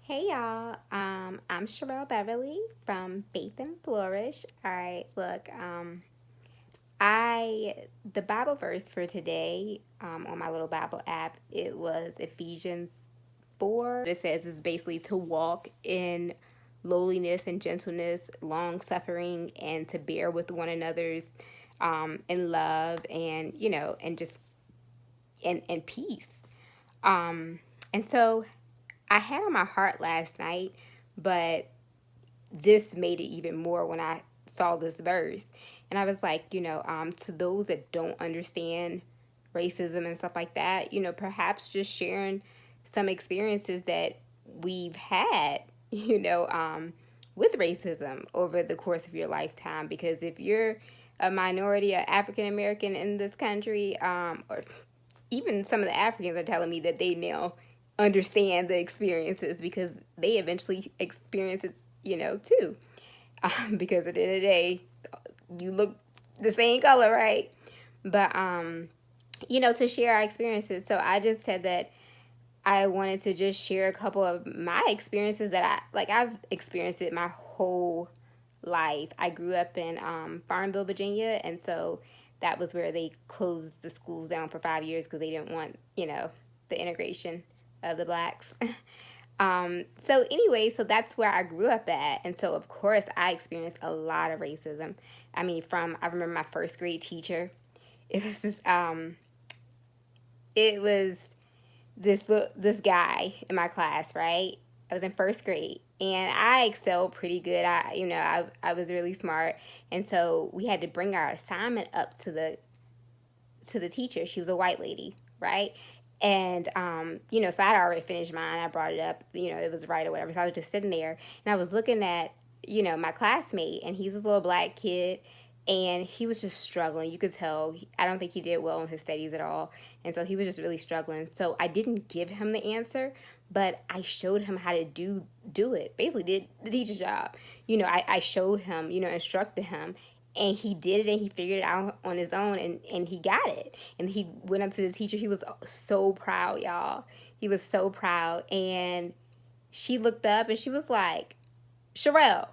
Hey y'all, I'm Sherelle Beverly from Faith and Flourish. All right, look, I the Bible verse for today on my little Bible app, it was Ephesians 4. It says is basically to walk in lowliness and gentleness, long suffering, and to bear with one another's in love and and just and peace. And so I had on my heart last night, but this made it even more when I saw this verse. And I was like, to those that don't understand racism and stuff like that, perhaps just sharing some experiences that we've had, with racism over the course of your lifetime. Because if you're a minority, or African American in this country, or even some of the Africans are telling me that they now understand the experiences because they eventually experience it, too. Because at the end of the day, you look the same color, right? But to share our experiences. So I just said that I wanted to just share a couple of my experiences that I've experienced it my whole life. I grew up in Farmville, Virginia, and so that was where they closed the schools down for 5 years because they didn't want, the integration of the blacks. So anyway, so that's where I grew up at. And so of course I experienced a lot of racism. I mean, I remember my first grade teacher. It was it was this guy in my class, right? I was in first grade and I excelled pretty good. I was really smart. And so we had to bring our assignment up to the teacher. She was a white lady, right? And so I'd already finished mine. I brought it up, it was right or whatever. So I was just sitting there and I was looking at, my classmate, and he's this little black kid, and he was just struggling. You could tell. I don't think he did well in his studies at all, and so he was just really struggling. So I didn't give him the answer, but I showed him how to do it. Basically, did the teacher's job. I showed him, instructed him, and he did it, and he figured it out on his own, and he got it. And he went up to the teacher. He was so proud, y'all. He was so proud. And she looked up and she was like, Sherelle,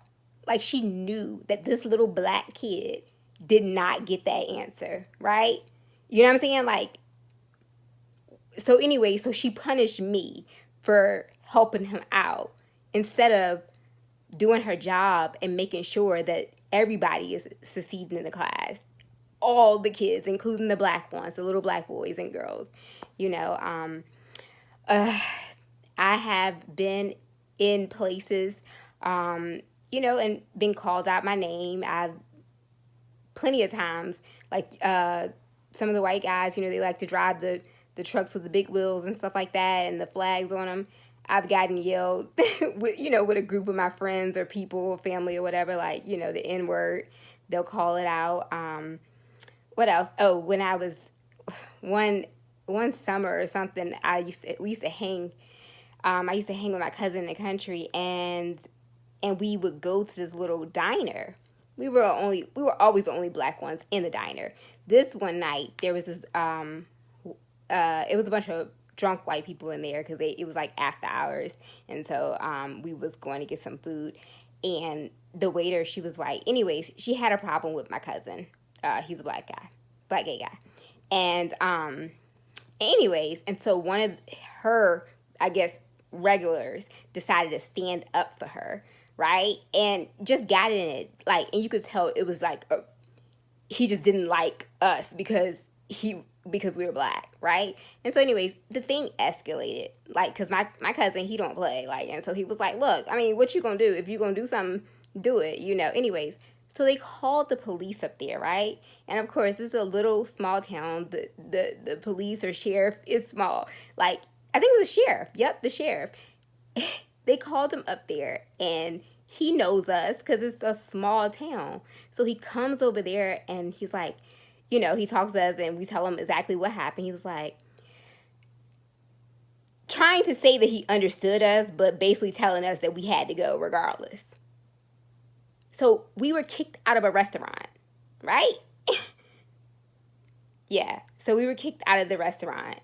like she knew that this little black kid did not get that answer, right? You know what I'm saying? Like, so anyway, so she punished me for helping him out instead of doing her job and making sure that everybody is succeeding in the class. All the kids, including the black ones, the little black boys and girls. You know, uh, I have been in places, and been called out my name. I've plenty of times, like some of the white guys, they like to drive the trucks with the big wheels and stuff like that, and the flags on them. I've gotten yelled, with a group of my friends or people or family or whatever, like, the N word. They'll call it out. What else? Oh, when I was one one summer or something, we used to hang. I used to hang with my cousin in the country, and we would go to this little diner. We were always the only black ones in the diner. This one night there was this it was a bunch of drunk white people in there because it was like after hours, and so we was going to get some food, and the waiter, she was white. Anyways, she had a problem with my cousin. He's a black gay guy, and anyways, and so one of her, I guess, regulars decided to stand up for her, right? And just got in it, like, and you could tell it was like he just didn't like us because we were black, right? And so, anyways, the thing escalated, like, cause my cousin, he don't play, like, and so he was like, look, I mean, what you gonna do? If you gonna do something, do it. Anyways, so they called the police up there, right? And of course, this is a little small town. The police or sheriff is small. Like, I think it was the sheriff. Yep, the sheriff. They called him up there, and he knows us because it's a small town. So he comes over there and he's like, he talks to us and we tell him exactly what happened. He was like, trying to say that he understood us, but basically telling us that we had to go regardless. So we were kicked out of a restaurant, right? Yeah. So we were kicked out of the restaurant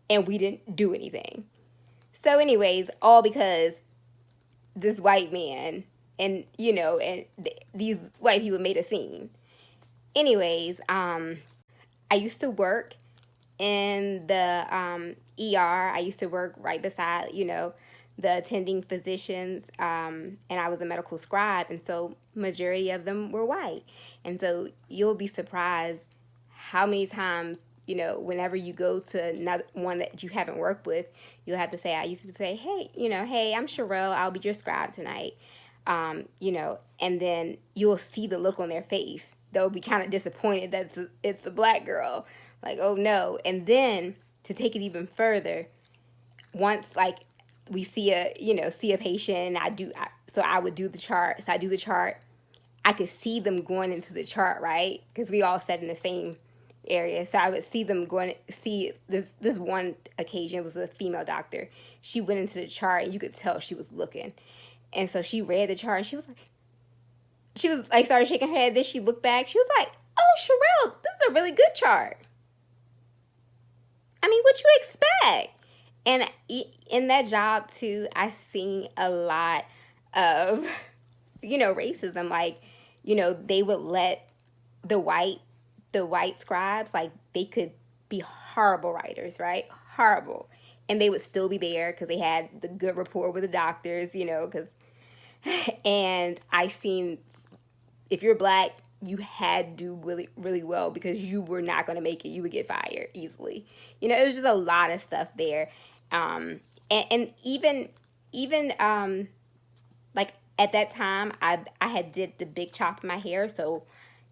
and we didn't do anything. So, anyways, all because this white man and these white people made a scene. Anyways, I used to work in the ER. I used to work right beside, the attending physicians, and I was a medical scribe, and so majority of them were white. And so you'll be surprised how many times, whenever you go to another one that you haven't worked with, you'll have to say, I used to say, hey, hey, I'm Sherelle, I'll be your scribe tonight. And then you'll see the look on their face. They'll be kind of disappointed that it's a black girl. Like, oh no. And then to take it even further, once like we see a patient, so I would do the chart. So I do the chart. I could see them going into the chart, right? Because we all sat in the same area. So I would see them going, see this one occasion, it was a female doctor. She went into the chart and you could tell she was looking. And so she read the chart and she was like started shaking her head. Then she looked back. She was like, oh, Sherelle, this is a really good chart. I mean, what you expect? And in that job too, I seen a lot of, racism. Like, they would let the white scribes, like they could be horrible writers, right? Horrible. And they would still be there because they had the good rapport with the doctors, because, and I seen, if you're black, you had to do really, really well because you were not going to make it. You would get fired easily. It was just a lot of stuff there. And even like at that time, I had did the big chop in my hair. So,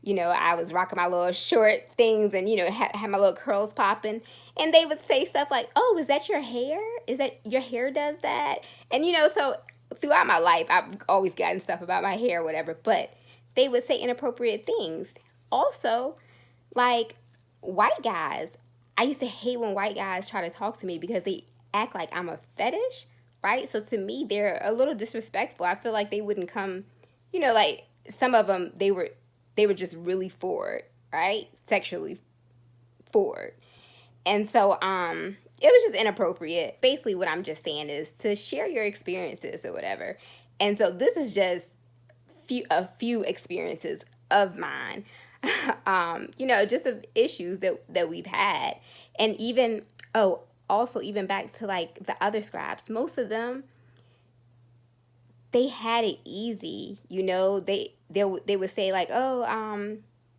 I was rocking my little short things and, had my little curls popping. And they would say stuff like, oh, is that your hair? Is that your hair does that? And, so throughout my life, I've always gotten stuff about my hair or whatever. But they would say inappropriate things. Also, like white guys, I used to hate when white guys try to talk to me because they act like I'm a fetish, right? So to me, they're a little disrespectful. I feel like they wouldn't come, like some of them, they were just really forward, right? Sexually forward. And so it was just inappropriate. Basically what I'm just saying is to share your experiences or whatever. And so this is just a few experiences of mine. Just of issues that we've had. And even also even back to like the other scribes, most of them, they had it easy. They would say like, oh,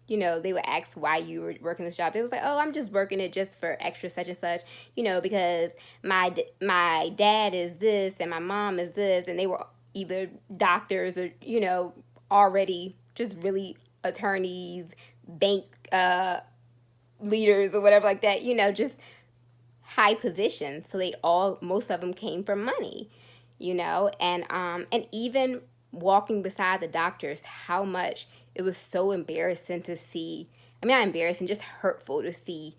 they would ask why you were working this job. It was like, oh, I'm just working it just for extra such and such, because my dad is this and my mom is this, and they were either doctors or already just really attorneys, bank leaders or whatever like that, just high positions. So most of them came from money, and even walking beside the doctors, how much it was so embarrassing to see. I mean, not embarrassing, just hurtful to see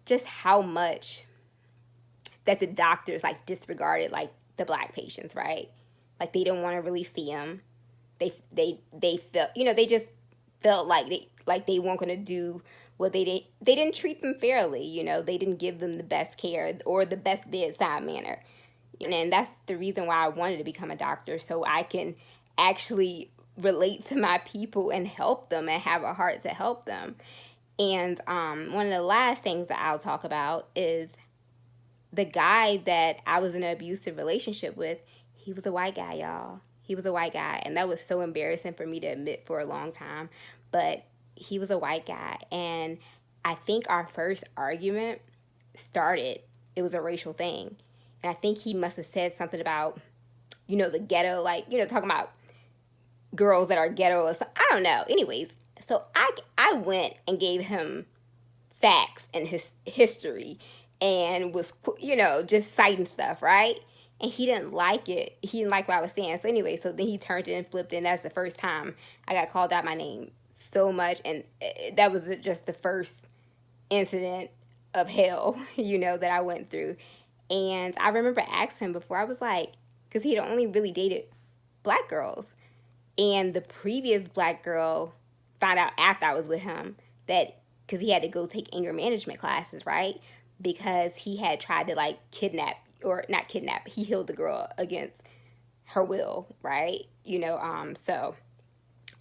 just how much that the doctors like disregarded like the black patients, right? Like they didn't want to really see them. They felt, they just felt like they weren't going to do what they didn't treat them fairly. They didn't give them the best care or the best bedside manner. And that's the reason why I wanted to become a doctor, so I can actually relate to my people and help them and have a heart to help them. And one of the last things that I'll talk about is the guy that I was in an abusive relationship with. He was a white guy, y'all. He was a white guy, and that was so embarrassing for me to admit for a long time. But he was a white guy, and I think our first argument started, it was a racial thing. And I think he must have said something about, the ghetto, like, talking about girls that are ghetto or something. I don't know. Anyways, so I went and gave him facts and his history and was, just citing stuff, right? And he didn't like it. He didn't like what I was saying. So anyway, so then he turned it and flipped it, and that's the first time I got called out my name so much. And that was just the first incident of hell, that I went through. And I remember asking him before, I was like, because he had only really dated black girls. And the previous black girl found out after I was with him that, because he had to go take anger management classes, right? Because he had tried to like kidnap or not kidnap, he held the girl against her will, right? So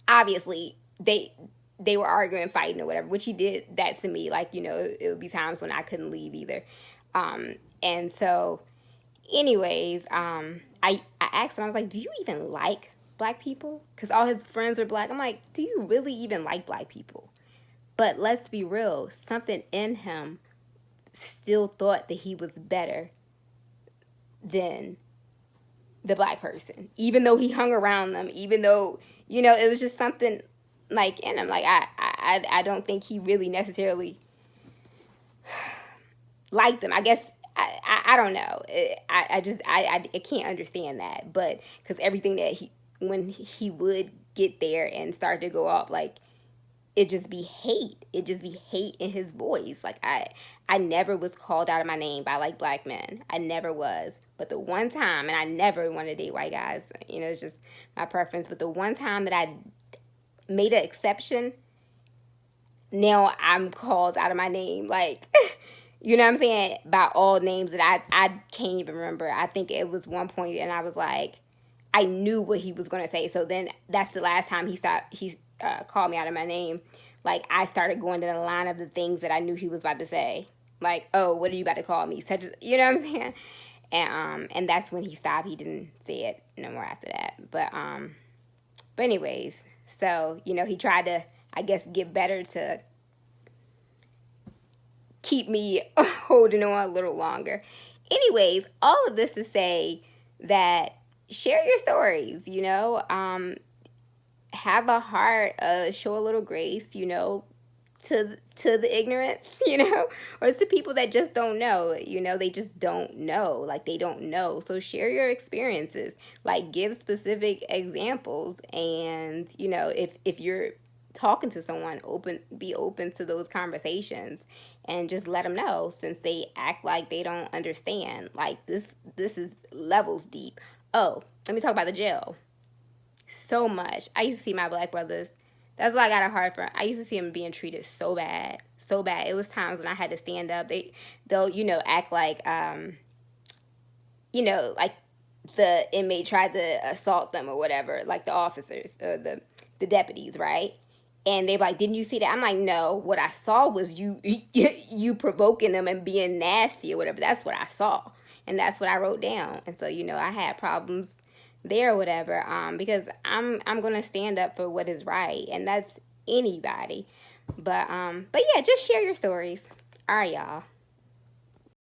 obviously they were arguing, fighting or whatever, which he did that to me. Like, it would be times when I couldn't leave either. And so anyways, I asked him, I was like, do you even like black people? Because all his friends are black. I'm like, do you really even like black people? But let's be real, something in him still thought that he was better than the black person, even though he hung around them, even though, it was just something like in him. Like, I don't think he really necessarily liked them. I guess I don't know. I can't understand that. But because everything that when he would get there and start to go off, like, it just be hate. It just be hate in his voice. Like, I never was called out of my name by like black men. I never was. But the one time, and I never want to date white guys. It's just my preference. But the one time that I made an exception, now I'm called out of my name. Like, you know what I'm saying? By all names that I can't even remember. I think it was one point, and I was like, I knew what he was gonna say. So then that's the last time he called me out of my name. Like, I started going to the line of the things that I knew he was about to say. Like, oh, what are you about to call me? Such as, you know what I'm saying? And that's when he stopped. He didn't say it no more after that. But anyways, so he tried to, I guess, get better to keep me holding on a little longer. Anyways, all of this to say that share your stories, have a heart, show a little grace, to the ignorance, or to people that just don't know, they just don't know, like they don't know. So share your experiences, like give specific examples, and if you're talking to someone, be open to those conversations, and just let them know, since they act like they don't understand. Like, this is levels deep. Oh, let me talk about the jail. So much. I used to see my black brothers. That's why I got a heart for. I used to see them being treated so bad, so bad. It was times when I had to stand up. They'll act like like the inmate tried to assault them or whatever, like the officers or the deputies, right? And they like, didn't you see that? I'm like, no. What I saw was you provoking them and being nasty or whatever. That's what I saw, and that's what I wrote down. And so I had problems there or whatever, because I'm gonna stand up for what is right, and that's anybody. But yeah, just share your stories. All right, y'all.